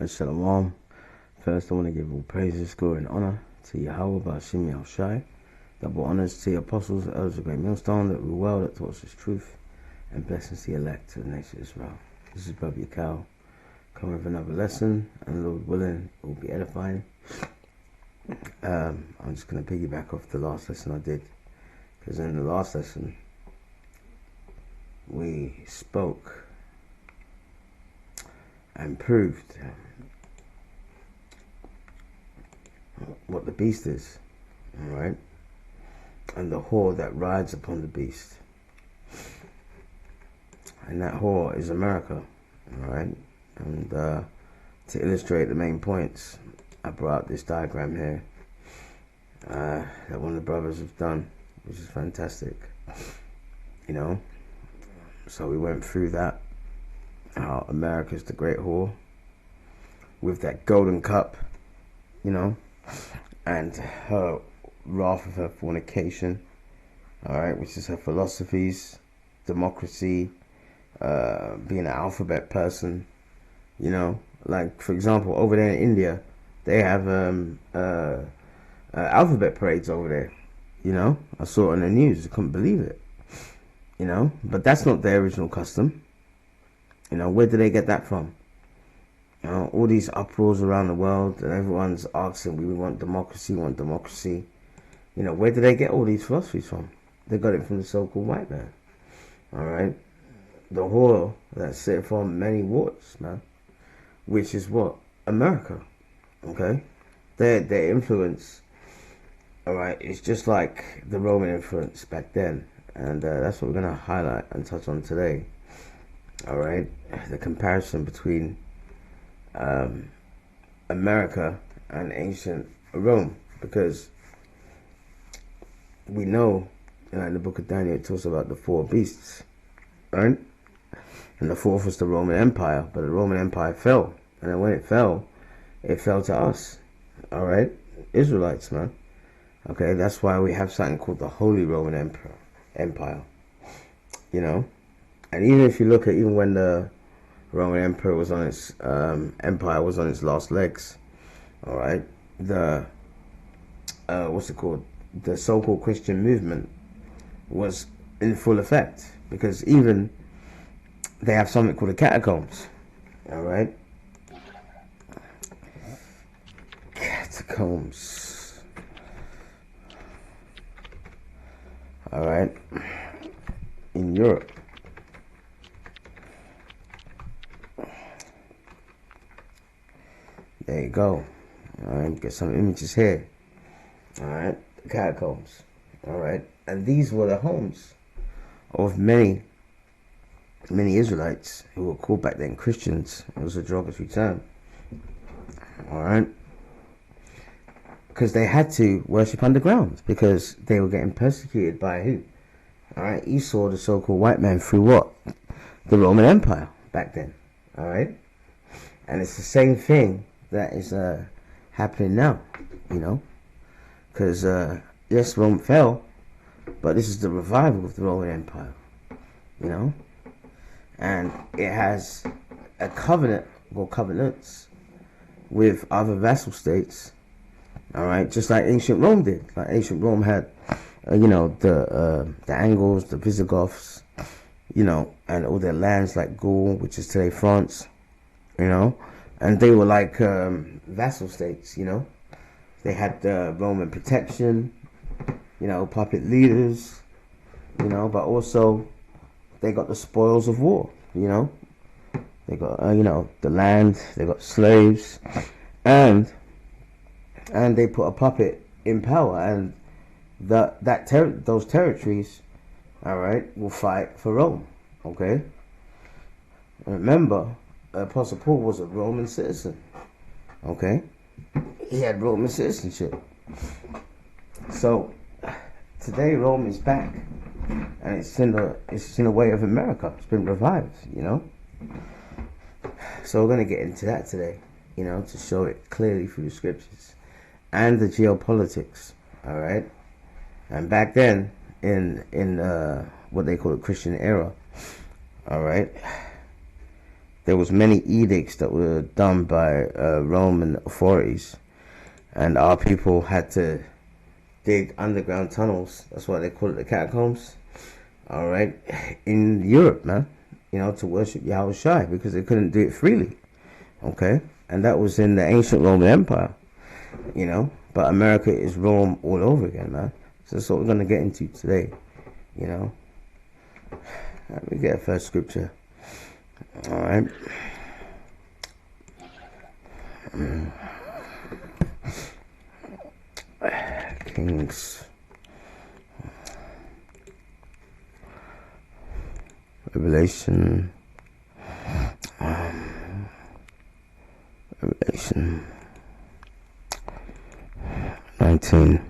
Shalom. First, I want to give all praises, glory, and honor to Yahweh, Ba'ashim Yahushai. Double honors to the apostles, the elders of the great millstone that rule well, that taught us his truth, and blessings to the elect, to the nation of Israel. This is Brother Yakal, coming with another lesson, and Lord willing, it will be edifying. I'm just going to piggyback off the last lesson I did, because in the last lesson, we spoke and proved what the beast is, alright, and the whore that rides upon the beast, and that whore is America, alright. And to illustrate the main points, I brought out this diagram here that one of the brothers have done, which is fantastic, you know. So we went through that, how America's the great whore with that golden cup, you know, and her wrath of her fornication, alright, which is her philosophies, democracy, being an alphabet person, you know. Like, for example, over there in India, they have alphabet parades over there, you know. I saw it on the news, I couldn't believe it, you know. But that's not their original custom, you know. Where did they get that from? You know, all these uproars around the world, and everyone's asking, we want democracy, we want democracy. You know, where did they get all these philosophies from? They got it from the so-called white man. Alright? The whore that's sitting from many waters, man. Which is what? America. Okay? Their influence, alright, is just like the Roman influence back then. And that's what we're going to highlight and touch on today. Alright? The comparison between America and ancient Rome, because we know, you know, in the book of Daniel it talks about the four beasts, right? And the fourth was the Roman Empire, but the Roman Empire fell, and then when it fell to us, all right, Israelites, man. Okay, that's why we have something called the Holy Roman Empire, you know. And even if you look at even when the Roman Empire was on its last legs, all right, the what's it called? The so-called Christian movement was in full effect, because even they have something called the catacombs, all right, catacombs, all right, in Europe. There you go. Alright, get some images here. Alright, the catacombs. Alright, and these were the homes of many Israelites who were called back then Christians. It was a derogatory term. Alright, because they had to worship underground, because they were getting persecuted by who? Alright, Esau, the so-called white man, through what? The Roman Empire back then. Alright, and it's the same thing that is happening now, you know, because yes, Rome fell, but this is the revival of the Roman Empire, you know, and it has a covenant or covenants with other vassal states, all right, just like ancient Rome did. Like ancient Rome had, you know, the Angles, the Visigoths, you know, and all their lands like Gaul, which is today France, you know. And they were like vassal states, you know. They had Roman protection, you know, puppet leaders, you know, but also they got the spoils of war, you know. They got, you know, the land, they got slaves, and they put a puppet in power, and those territories, all right, will fight for Rome, okay. And remember, Apostle Paul was a Roman citizen, okay? He had Roman citizenship. So today Rome is back, and it's in the way of America. It's been revived, you know. So we're gonna get into that today, you know, to show it clearly through the scriptures and the geopolitics. All right. And back then, in what they call the Christian era, all right, there was many edicts that were done by Roman authorities, and our people had to dig underground tunnels. That's why they call it the catacombs. All right, in Europe, man, to worship Yahweh Shai, because they couldn't do it freely. Okay, and that was in the ancient Roman Empire. But America is Rome all over again, man. So that's what we're gonna get into today. Let me get a first scripture. All right. Kings. Revelation 19.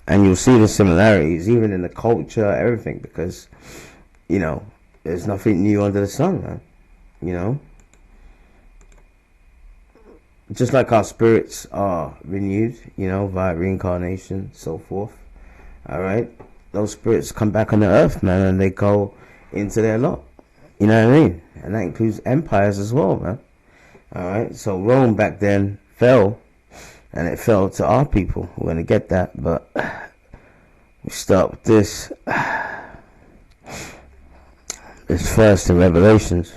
And you'll see the similarities even in the culture, everything, because there's nothing new under the sun, man. Just like our spirits are renewed, via reincarnation, so forth. All right, those spirits come back on the earth, man, and they go into their lot. You know what I mean? And that includes empires as well, man. All right, so Rome back then fell, and it fell to our people. We're gonna get that, but we start with this. It's first in Revelations.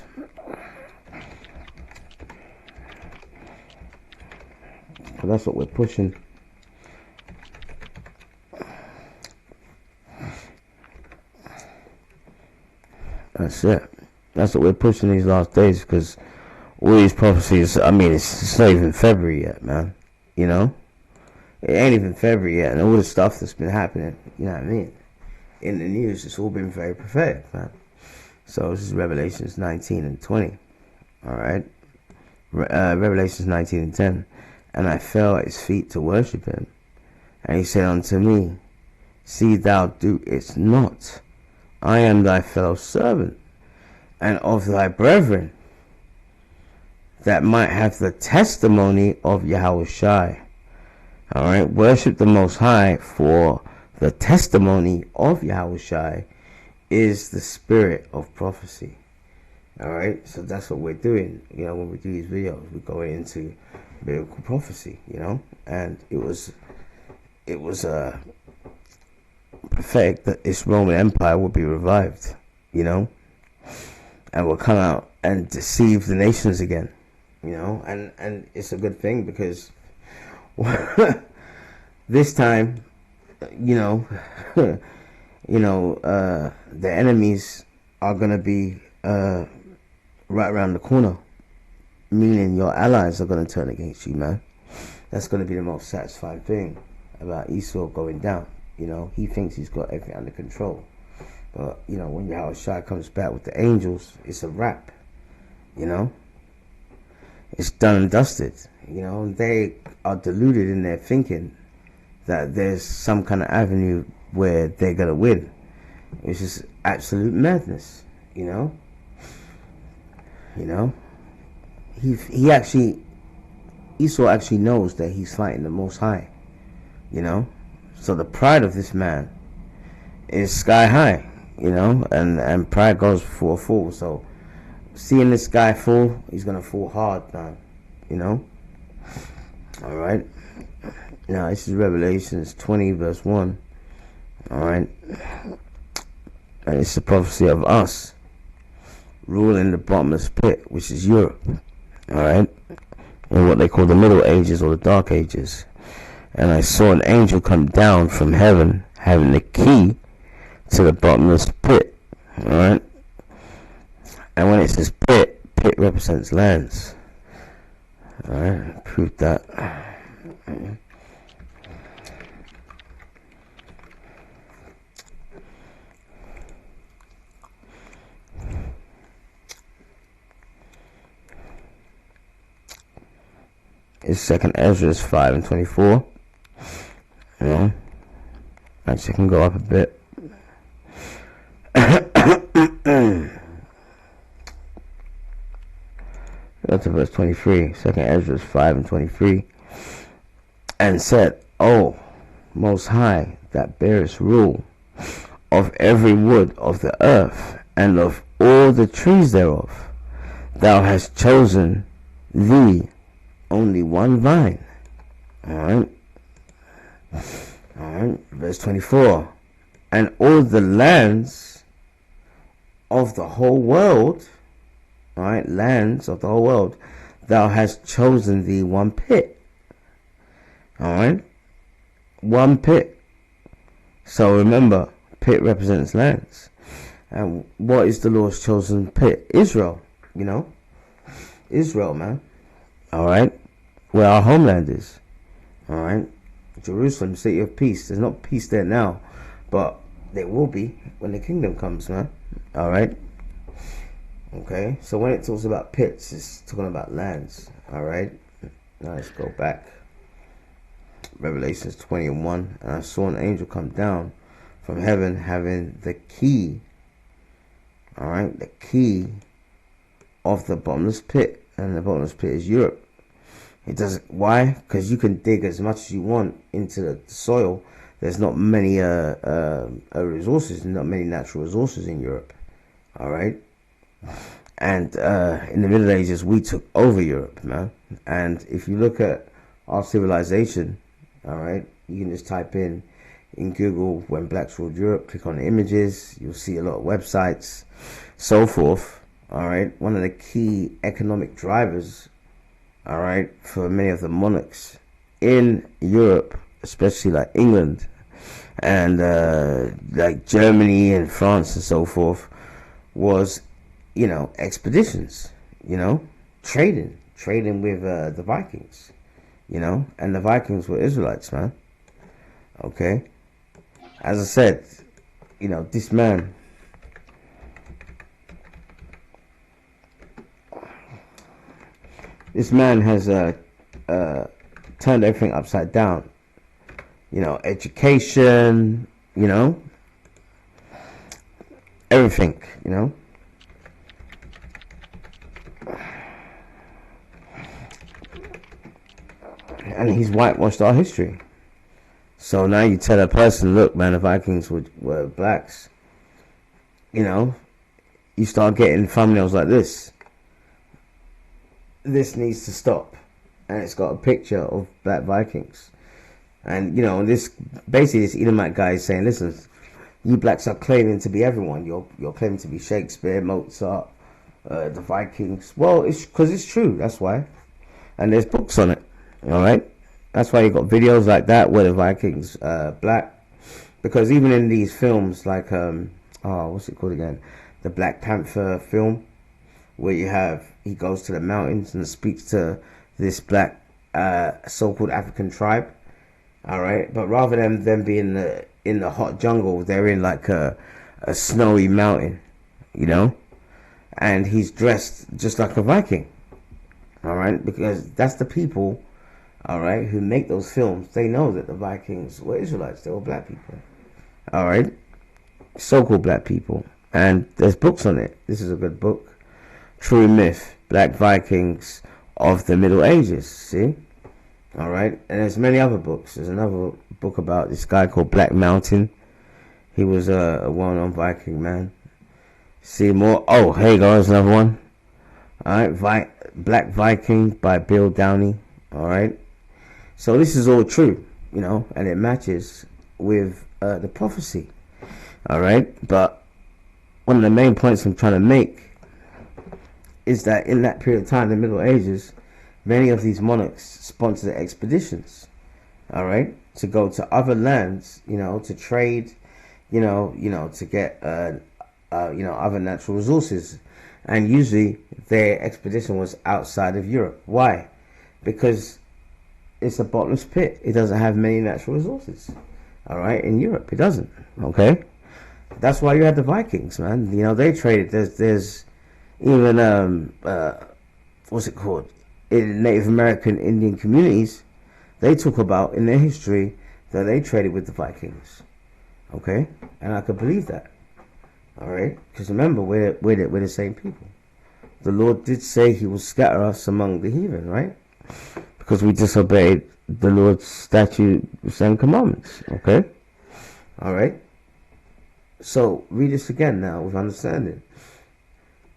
So that's what we're pushing. That's it. That's what we're pushing these last days, because all these prophecies, it's not even February yet, man. It ain't even February yet, and all the stuff that's been happening, you know what I mean? In the news, it's all been very prophetic, man. So this is Revelations 19 and 20. All right. Revelations 19 and 10. And I fell at his feet to worship him. And he said unto me, see thou do it not. I am thy fellow servant, and of thy brethren, that might have the testimony of Yahweh Shai. All right, worship the Most High, for the testimony of Yahweh Shai is the spirit of prophecy. All right, so that's what we're doing. When we do these videos, we're going into biblical prophecy. And it was prophetic that this Roman Empire would be revived. And will come out and deceive the nations again. And it's a good thing, because this time, the enemies are gonna be right around the corner, meaning your allies are gonna turn against you, man. That's gonna be the most satisfying thing about Esau going down. He thinks he's got everything under control, but when Yahweh Shai comes back with the angels, it's a wrap. It's done and dusted. They are deluded in their thinking that there's some kind of avenue where they're gonna win. It's just absolute madness. Esau actually knows that he's fighting the Most High. So the pride of this man is sky high. And pride goes before a fall. So seeing this guy fall, he's gonna fall hard, man. All right. Now this is Revelations 20 verse 1. All right. And it's the prophecy of us ruling the bottomless pit, which is Europe. All right. In what they call the Middle Ages or the Dark Ages. And I saw an angel come down from heaven, having the key to the bottomless pit. All right. And when it says pit, pit represents lands. All right. Prove that. It's 2nd Ezra 5 and 24. Actually, I can go up a bit. Go to verse 23. 2nd Ezra 5 and 23. And said, O Most High, that bearest rule of every wood of the earth, and of all the trees thereof, thou hast chosen thee only one vine. Alright. Verse 24. And all the lands of the whole world, alright, lands of the whole world, thou hast chosen thee one pit. Alright? One pit. So remember, pit represents lands. And what is the Lord's chosen pit? Israel, Israel, man. Alright? Where our homeland is. Alright? Jerusalem, city of peace. There's not peace there now, but there will be when the kingdom comes, man. Alright? Okay? So when it talks about pits, it's talking about lands. Alright? Now let's go back. Revelations 20:1. And I saw an angel come down from heaven having the key. Alright? The key of the bottomless pit. And the bottomless pit is Europe. It doesn't. Why? Because you can dig as much as you want into the soil. There's not many resources, not many natural resources in Europe. All right. And in the Middle Ages, we took over Europe, man. And if you look at our civilization, all right, you can just type in Google "when blacks ruled Europe." Click on the images. You'll see a lot of websites, so forth. All right. One of the key economic drivers, all right, for many of the monarchs in Europe, especially like England and like Germany and France and so forth, was, expeditions, trading with the Vikings, and the Vikings were Israelites, man. Okay. As I said, this man, has turned everything upside down. Education, everything, And he's whitewashed our history. So now you tell a person, look, man, the Vikings were blacks. You start getting thumbnails like this. This needs to stop. And it's got a picture of black Vikings. And, this Edomite guy is saying, listen, you blacks are claiming to be everyone. You're claiming to be Shakespeare, Mozart, the Vikings. Well, it's because it's true. That's why. And there's books on it. All right. That's why you got videos like that where the Vikings black. Because even in these films like what's it called again? The Black Panther film, where he goes to the mountains and speaks to this black so-called African tribe. All right. But rather than them being in the hot jungle, they're in like a snowy mountain, and he's dressed just like a Viking. All right. Because that's the people, all right, who make those films. They know that the Vikings were Israelites. They were black people. All right. So-called black people. And there's books on it. This is a good book. True Myth, Black Vikings of the Middle Ages. See? All right. And there's many other books. There's another book about this guy called Black Mountain. He was a well-known Viking, man. See more. Oh, here goes another one. All right. Black Viking by Bill Downey. All right. So this is all true, and it matches with the prophecy. All right. But one of the main points I'm trying to make is that in that period of time, the Middle Ages, many of these monarchs sponsored expeditions, all right, to go to other lands, to trade, to get, other natural resources. And usually their expedition was outside of Europe. Why? Because it's a bottomless pit. It doesn't have many natural resources, all right, in Europe. It doesn't, okay? That's why you had the Vikings, man. They traded. There's even what's it called? In Native American Indian communities, they talk about in their history that they traded with the Vikings. Okay, and I could believe that. All right, because remember, we're the same people. The Lord did say He will scatter us among the heathen, right? Because we disobeyed the Lord's statutes and commandments. Okay, all right. So read this again now with understanding.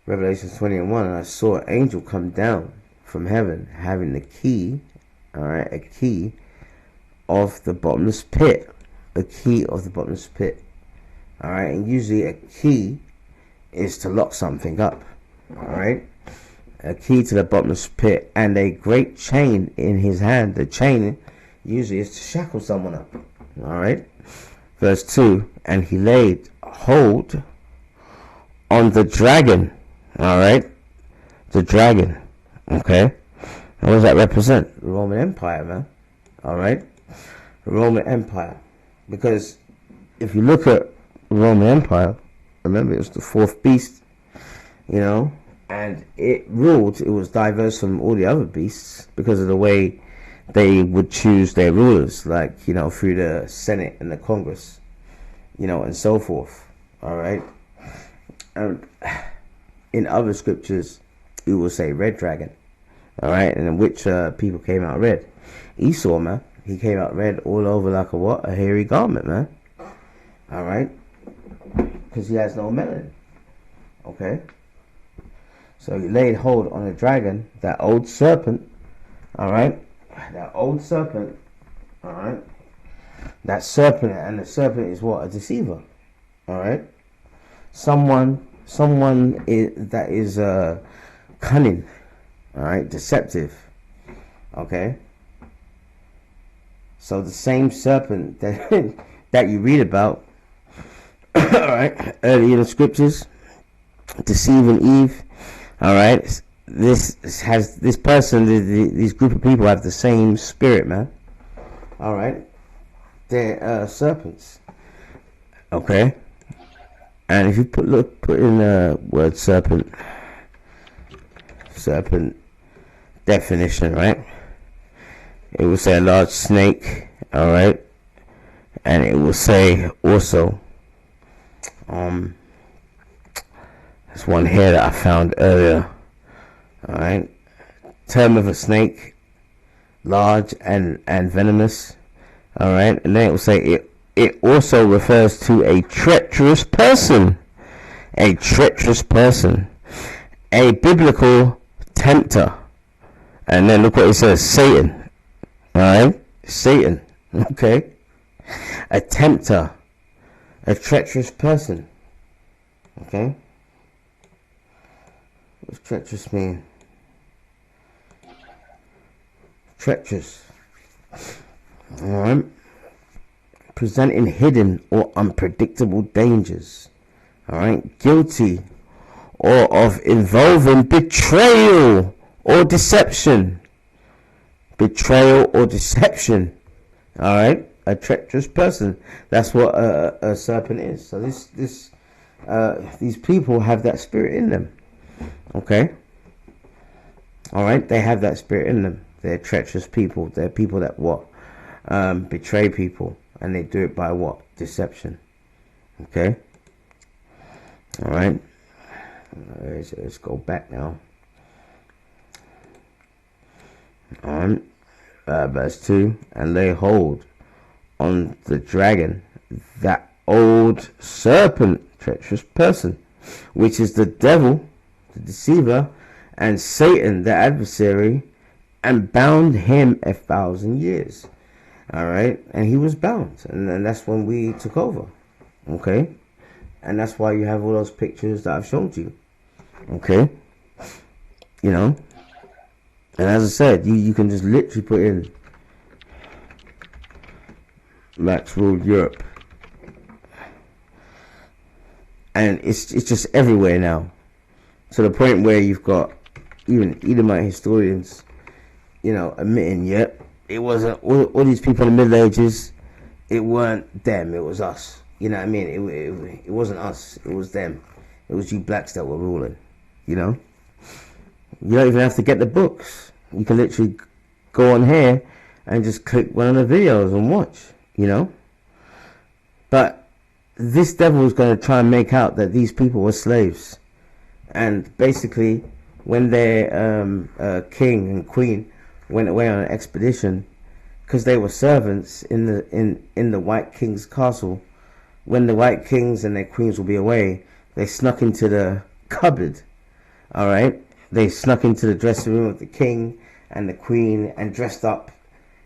Revelation 20:1, and I saw an angel come down from heaven having the key, alright, a key of the bottomless pit. A key of the bottomless pit. Alright, and usually a key is to lock something up. Alright? A key to the bottomless pit and a great chain in his hand. The chain usually is to shackle someone up. Alright? Verse 2, and he laid hold on the dragon. Alright? The dragon. Okay? And what does that represent? The Roman Empire, man. Alright? The Roman Empire. Because if you look at the Roman Empire, remember it was the fourth beast, you know, and it ruled, it was diverse from all the other beasts because of the way they would choose their rulers, like, you know, through the Senate and the Congress, you know, and so forth. Alright? And in other scriptures, it will say red dragon. Alright? And in which people came out red. Esau, man. He came out red all over like a what? A hairy garment, man. Alright? Because he has no melanin. Okay? So he laid hold on a dragon, that old serpent. Alright? That old serpent. Alright? That serpent, and the serpent is what? A deceiver. Alright? Someone that is cunning. Alright? Deceptive. Okay? So the same serpent that that you read about, all right, early in the scriptures, deceiving Eve, all right. This person, these group of people have the same spirit, man. All right, they're serpents. Okay, and if you put in the word serpent definition, right? It will say a large snake, alright, and it will say also, there's one here that I found earlier, alright, term of a snake, large and venomous, alright, and then it will say it also refers to a treacherous person, a biblical tempter, and then look what it says, Satan. Alright, Satan, okay, a tempter, a treacherous person, okay, what does treacherous mean? Treacherous, alright, presenting hidden or unpredictable dangers, alright, guilty or of involving betrayal or deception. Betrayal or deception. Alright? A treacherous person. That's what a serpent is. So these people have that spirit in them. Okay? Alright? They have that spirit in them. They're treacherous people. They're people that what? Betray people. And they do it by what? Deception. Okay? Alright? Let's go back now. On verse 2, and lay hold on the dragon, that old serpent, treacherous person, which is the devil, the deceiver, and Satan, the adversary, and bound him 1,000 years. Alright, and he was bound, and that's when we took over. Okay, and that's why you have all those pictures that I've shown you. Okay, you know. And as I said, you can just literally put in Max ruled Europe, and it's just everywhere now, to the point where you've got even Edomite historians, you know, admitting, yep, it wasn't all these people in the Middle Ages. It weren't them. It was us. You know what I mean? It wasn't us. It was them. It was you blacks that were ruling. You know. You don't even have to get the books. You can literally go on here and just click one of the videos and watch, you know. But this devil is going to try and make out that these people were slaves. And basically, when their king and queen went away on an expedition, because they were servants in the White King's castle, when the white kings and their queens will be away, they snuck into the cupboard. All right, they snuck into the dressing room of the king and the queen and dressed up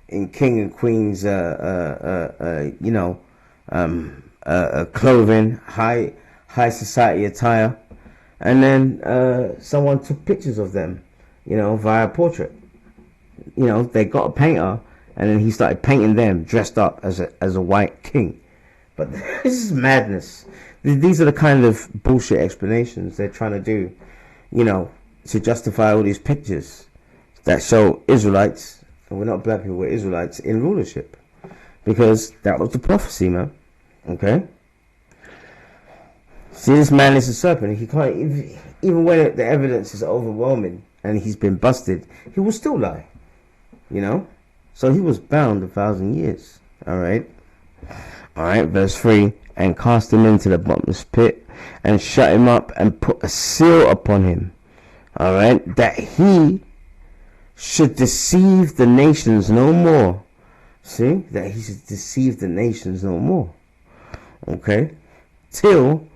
in king and queen's, clothing, high society attire, and then someone took pictures of them, via portrait. They got a painter, and then he started painting them dressed up as a white king. But this is madness. These are the kind of bullshit explanations they're trying to do, to justify all these pictures that show Israelites, and we're not black people, we're Israelites, in rulership. Because that was the prophecy, man. Okay? See, this man is a serpent. He can't, even when the evidence is overwhelming and he's been busted, he will still lie. So he was bound 1,000 years. Alright, verse 3. And cast him into the bottomless pit, and shut him up, and put a seal upon him. Alright, that he should deceive the nations no more. See, that he should deceive the nations no more. Okay, till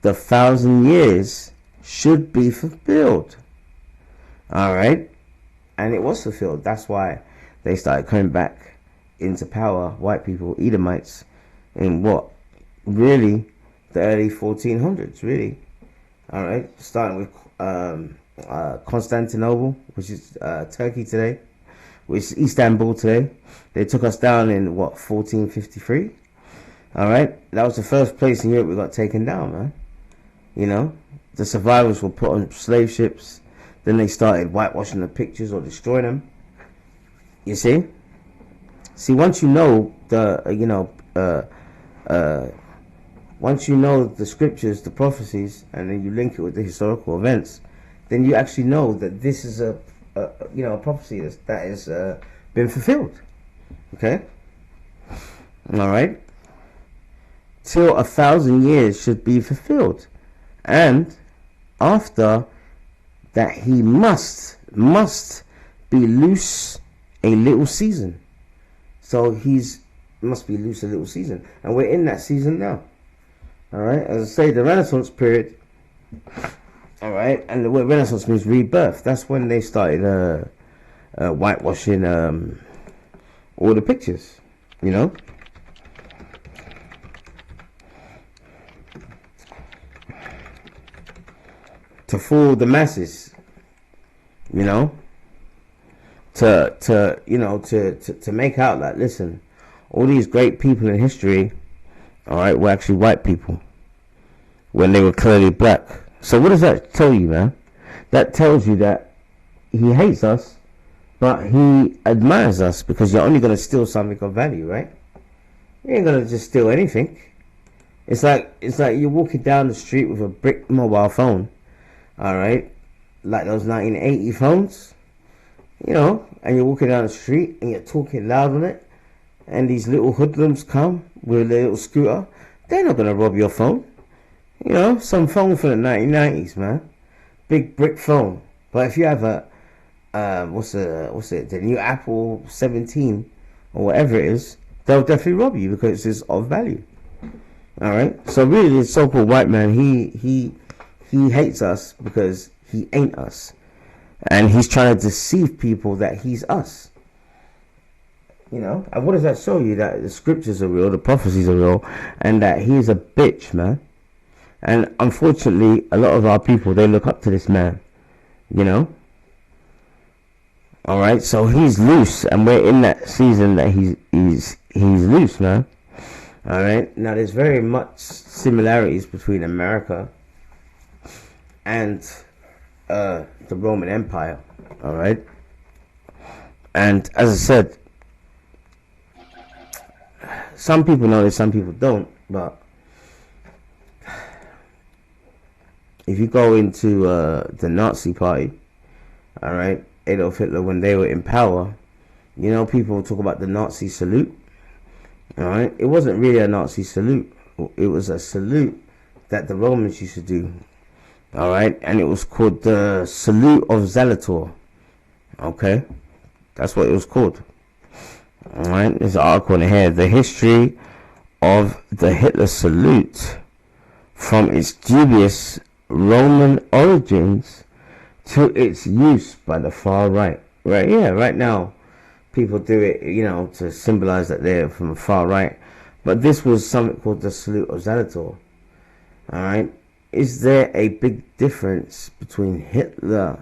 the 1,000 years should be fulfilled. Alright, and it was fulfilled. That's why they started coming back into power, white people, Edomites, in what? Really, the early 1400s, really. Alright, starting with Constantinople, which is Turkey today, which is Istanbul today. They took us down in, 1453? Alright, that was the first place in Europe we got taken down, man. The survivors were put on slave ships. Then they started whitewashing the pictures or destroying them. You see? See, once you know once you know the scriptures, the prophecies, and then you link it with the historical events, then you actually know that this is a prophecy that has been fulfilled. Okay? Alright? Till 1,000 years should be fulfilled. And after that he must be loose a little season. So must be loose a little season. And we're in that season now. Alright, as I say, the Renaissance period. Alright, and the word Renaissance means rebirth. That's when they started whitewashing all the pictures, to fool the masses, to make out like, listen, all these great people in history, alright, were actually white people when they were clearly black. So what does that tell you, man? That tells you that he hates us, but he admires us, because you're only going to steal something of value, right? You ain't going to just steal anything. It's like you're walking down the street with a brick mobile phone, alright, like those 1980 phones, and you're walking down the street and you're talking loud on it, and these little hoodlums come with a little scooter. They're not going to rob your phone. Some phone from the 1990s, man. Big brick phone. But if you have the new Apple 17 or whatever it is, they'll definitely rob you because it's of value. Alright? So really, this so-called white man, he hates us because he ain't us. And he's trying to deceive people that he's us. And what does that show you? That the scriptures are real, the prophecies are real, and that he is a bitch, man. And unfortunately, a lot of our people, they look up to this man, Alright, so he's loose, and we're in that season that he's loose, man. Alright, now there's very much similarities between America and the Roman Empire. Alright, and as I said, some people know this, some people don't, but if you go into the Nazi party, alright, Adolf Hitler, when they were in power, people talk about the Nazi salute. Alright, it wasn't really a Nazi salute. It was a salute that the Romans used to do. Alright, and it was called the Salute of Zalator. Okay, that's what it was called. Alright, there's an article in here, the history of the Hitler salute from its dubious Roman origins to its use by the far right. Right, yeah, right now people do it, to symbolize that they're from the far right. But this was something called the salute of Zalator. Alright? Is there a big difference between the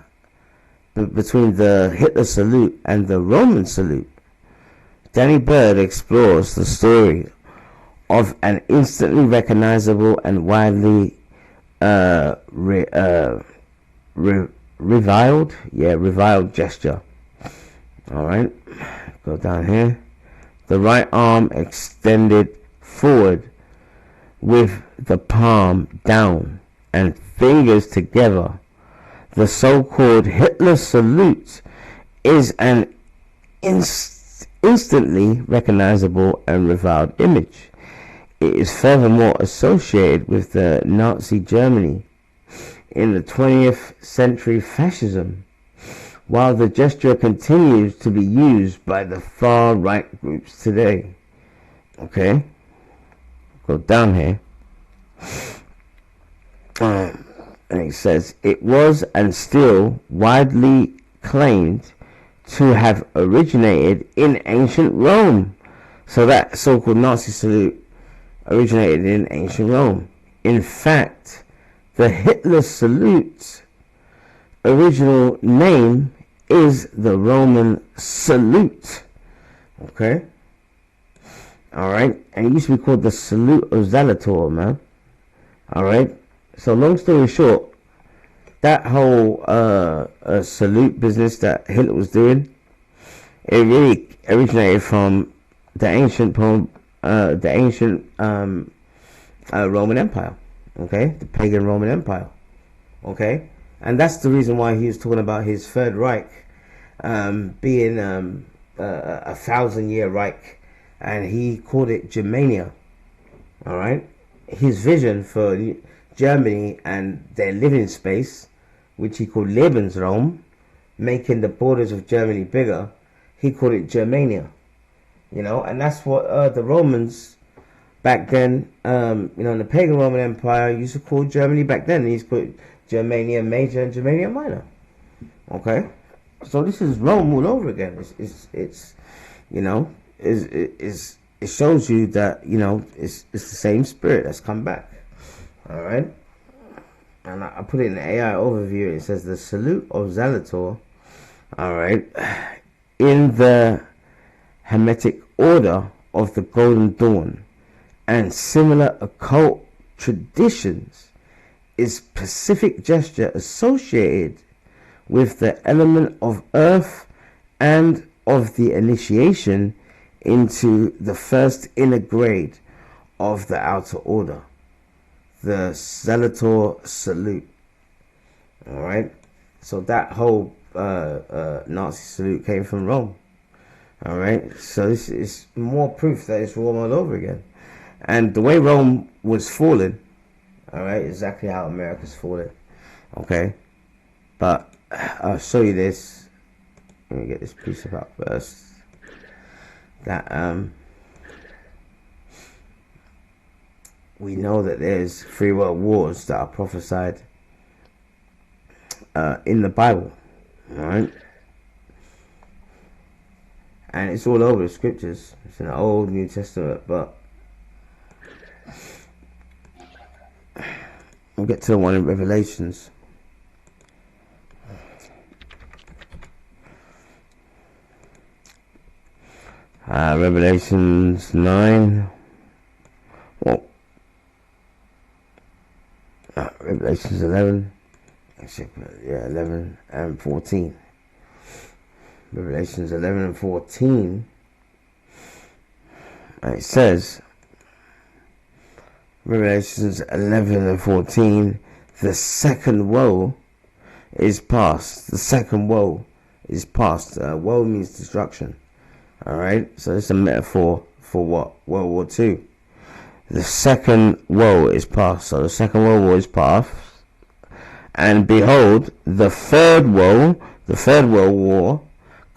Hitler salute and the Roman salute? Danny Bird explores the story of an instantly recognizable and widely reviled gesture. Alright, go down here. The right arm extended forward with the palm down and fingers together. The so-called Hitler salute is an instantly recognizable and reviled image. It is furthermore associated with the Nazi Germany in the 20th century fascism, while the gesture continues to be used by the far right groups today. Okay, go down here. And it says, it was and still widely claimed to have originated in ancient Rome. So that so-called Nazi salute originated in ancient Rome. In fact, the Hitler salute's original name is the Roman salute. Okay? Alright? And it used to be called the salute of Zalator, man. Alright? So long story short, that whole salute business that Hitler was doing, it really originated from the ancient Roman Empire. Okay? The pagan Roman Empire. Okay? And that's the reason why he was talking about his Third Reich being a 1,000-year Reich, and he called it Germania. All right, his vision for Germany and their living space, which he called Lebensraum, making the borders of Germany bigger, he called it Germania. And that's what the Romans back then, in the pagan Roman Empire, used to call Germany back then. He used to put Germania Major and Germania Minor. Okay, so this is Rome all over again. It shows you that it's the same spirit that's come back. All right, and I put it in the AI overview. It says the salute of Zalator. All right, in the Hermetic order of the Golden Dawn and similar occult traditions, is specific gesture associated with the element of earth and of the initiation into the first inner grade of the outer order, the Zalator salute. Alright, so that whole Nazi salute came from Rome. Alright, so this is more proof that it's Rome all over again. And the way Rome was falling, alright, exactly how America's falling. Okay, but I'll show you this. Let me get this piece up first. That we know that there's 3 world wars that are prophesied in the Bible, alright, and it's all over the scriptures. It's in the Old New Testament, but we'll get to the one in Revelations. Revelations 9. Well, Revelations 11. Actually, yeah, 11 and 14. Revelations 11 and 14. It says, Revelations 11 and 14, the second woe is past. The second woe is past. Woe means destruction. Alright, so it's a metaphor for what? World War II. The second woe is past. So the second World War is past. And behold, the third World War,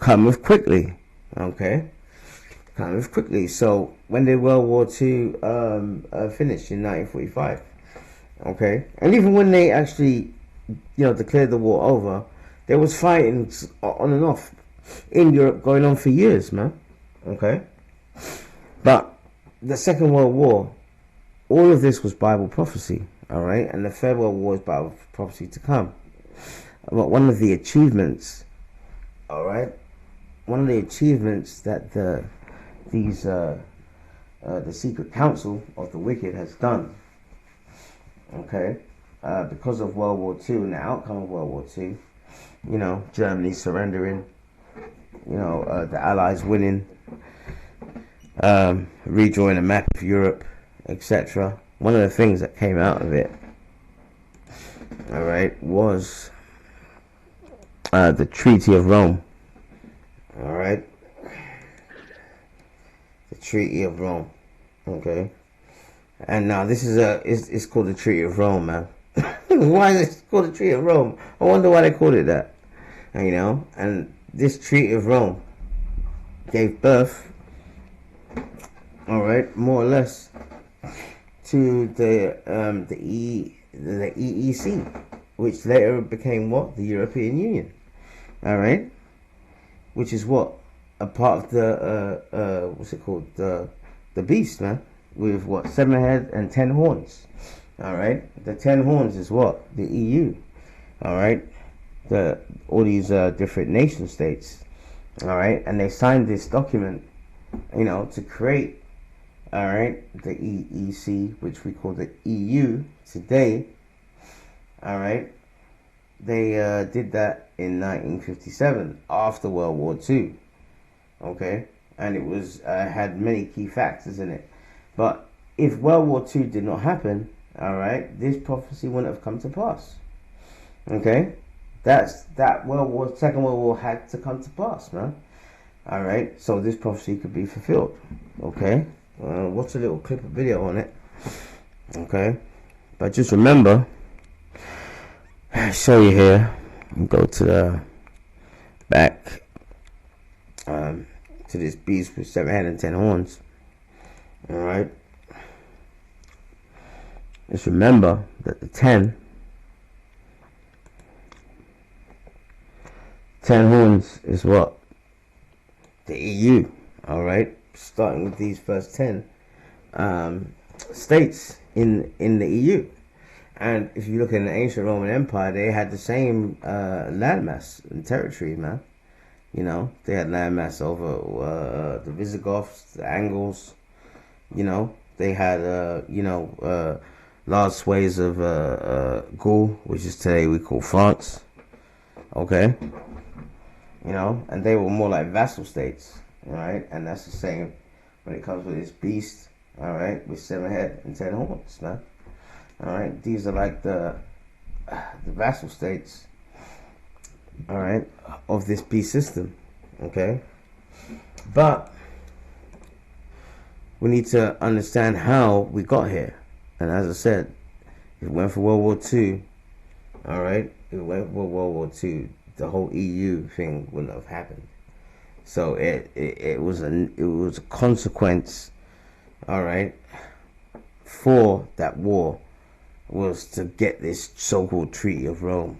cometh quickly. Okay? kind of quickly. So when did World War II finish in 1945? Okay, and even when they actually, declared the war over, there was fighting on and off in Europe going on for years, man. Okay, but the Second World War, all of this was Bible prophecy. All right, and the Third World War is Bible prophecy to come. But one of the achievements, all right, one of the achievements that the secret council of the wicked has done, okay, because of World War II and the outcome of World War II, Germany surrendering, the Allies winning, redrawing a map of Europe, etc. One of the things that came out of it, all right, was the Treaty of Rome. All right, the Treaty of Rome. Okay, and now this is it's called the Treaty of Rome, man. Why is it called the Treaty of Rome? I wonder why they called it that. And this Treaty of Rome gave birth, all right, more or less, to the EEC, which later became what? The European Union. All right, which is what? A part of the what's it called? The beast, man, with what? 7 heads and 10 horns. All right, the 10 horns is what? The EU. All right, all these different nation states. All right, and they signed this document, to create, all right, the EEC, which we call the EU today. All right, they did that in 1957 after World War II. Okay, and it was had many key factors in it. But if World War II did not happen, all right, this prophecy wouldn't have come to pass. Okay, that Second World War had to come to pass, man. All right, so this prophecy could be fulfilled. Okay, watch a little clip of video on it. Okay, but just remember, I'll show you here. Go to the back. To this beast with 7 heads and 10 horns. All right. Just remember that the 10 horns is what? The EU. All right. Starting with these first 10 states in the EU. And if you look in the ancient Roman Empire, they had the same landmass and territory, man. They had landmass over the Visigoths, the Angles. They had large swathes of Gaul, which is today we call France. Okay, and they were more like vassal states. All right, and that's the same when it comes with this beast. All right, with 7 heads and 10 horns, man. All right, these are like the vassal states. All right, of this beast system. Okay, but we need to understand how we got here. And as I said, if it went for World War II, all right, if it went for World War II, the whole EU thing wouldn't have happened. So it was a consequence, all right, for that war, was to get this so-called Treaty of Rome.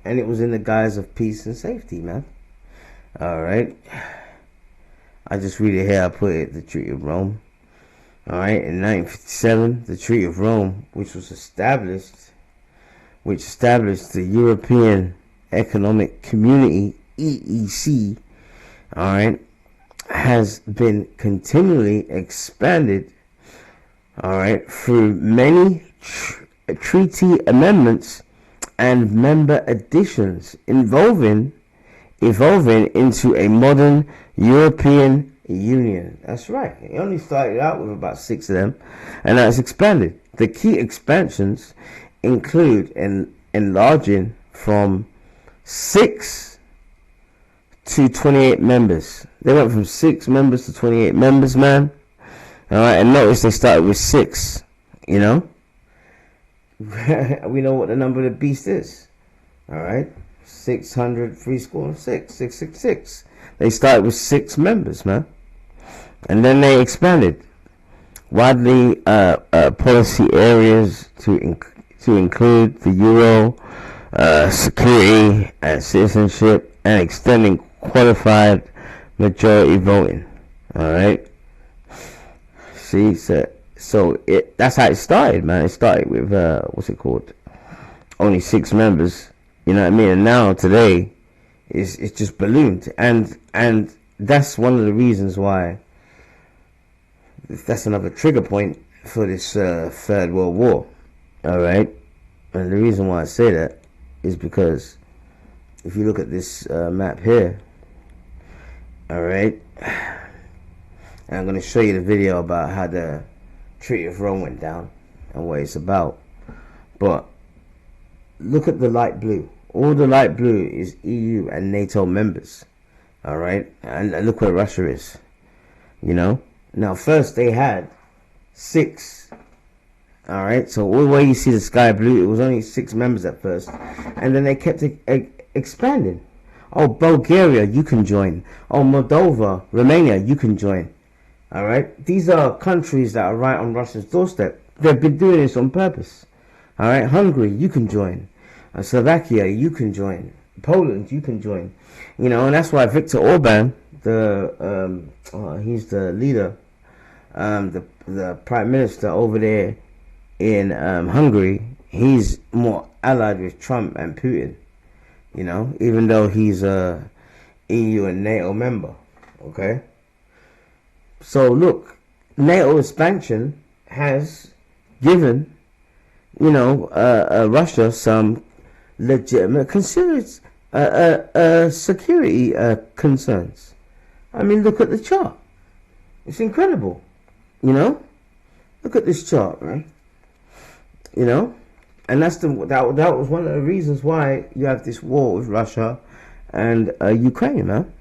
And it was in the guise of peace and safety, man. All right. I just read it here. I put it, the Treaty of Rome. All right. In 1957, the Treaty of Rome, which established the European Economic Community, EEC, all right, has been continually expanded, all right, through many treaty amendments and member additions, evolving into a modern European Union. That's right. It only started out with about 6 of them, and now it's expanded. The key expansions include enlarging from 6 to 28 members. They went from 6 members to 28 members, man. All right, and notice they started with 6. We know what the number of the beast is. All right, 600, 666. They started with 6 members, man. And then they expanded widely policy areas to include the euro, security and citizenship, and extending qualified majority voting. All right. See, so that's how it started, man. It started with what's it called? Only 6 members. You know what I mean? And now today, it's just ballooned, and that's one of the reasons why. That's another trigger point for this Third World War. All right, and the reason why I say that is because if you look at this map here, all right, and I'm going to show you the video about how the Treaty of Rome went down and what it's about. But look at the light blue. All the light blue is EU and NATO members. All right, and look where Russia is. You know. Now, first they had 6. All right, so all the way you see the sky blue, it was only 6 members at first, and then they kept expanding. Oh, Bulgaria, you can join. Oh, Moldova, Romania, you can join. All right, these are countries that are right on Russia's doorstep. They've been doing this on purpose. All right, Hungary, you can join. Slovakia, you can join. Poland, you can join. You know, and that's why Viktor Orban, he's the leader, the prime minister over there in Hungary. He's more allied with Trump and Putin. You know, even though he's a EU and NATO member. Okay. So look, NATO expansion has given, you know, Russia some legitimate security concerns. I mean, look at the chart. It's incredible. You know, look at this chart, right? You know, and that was one of the reasons why you have this war with Russia and Ukraine, man.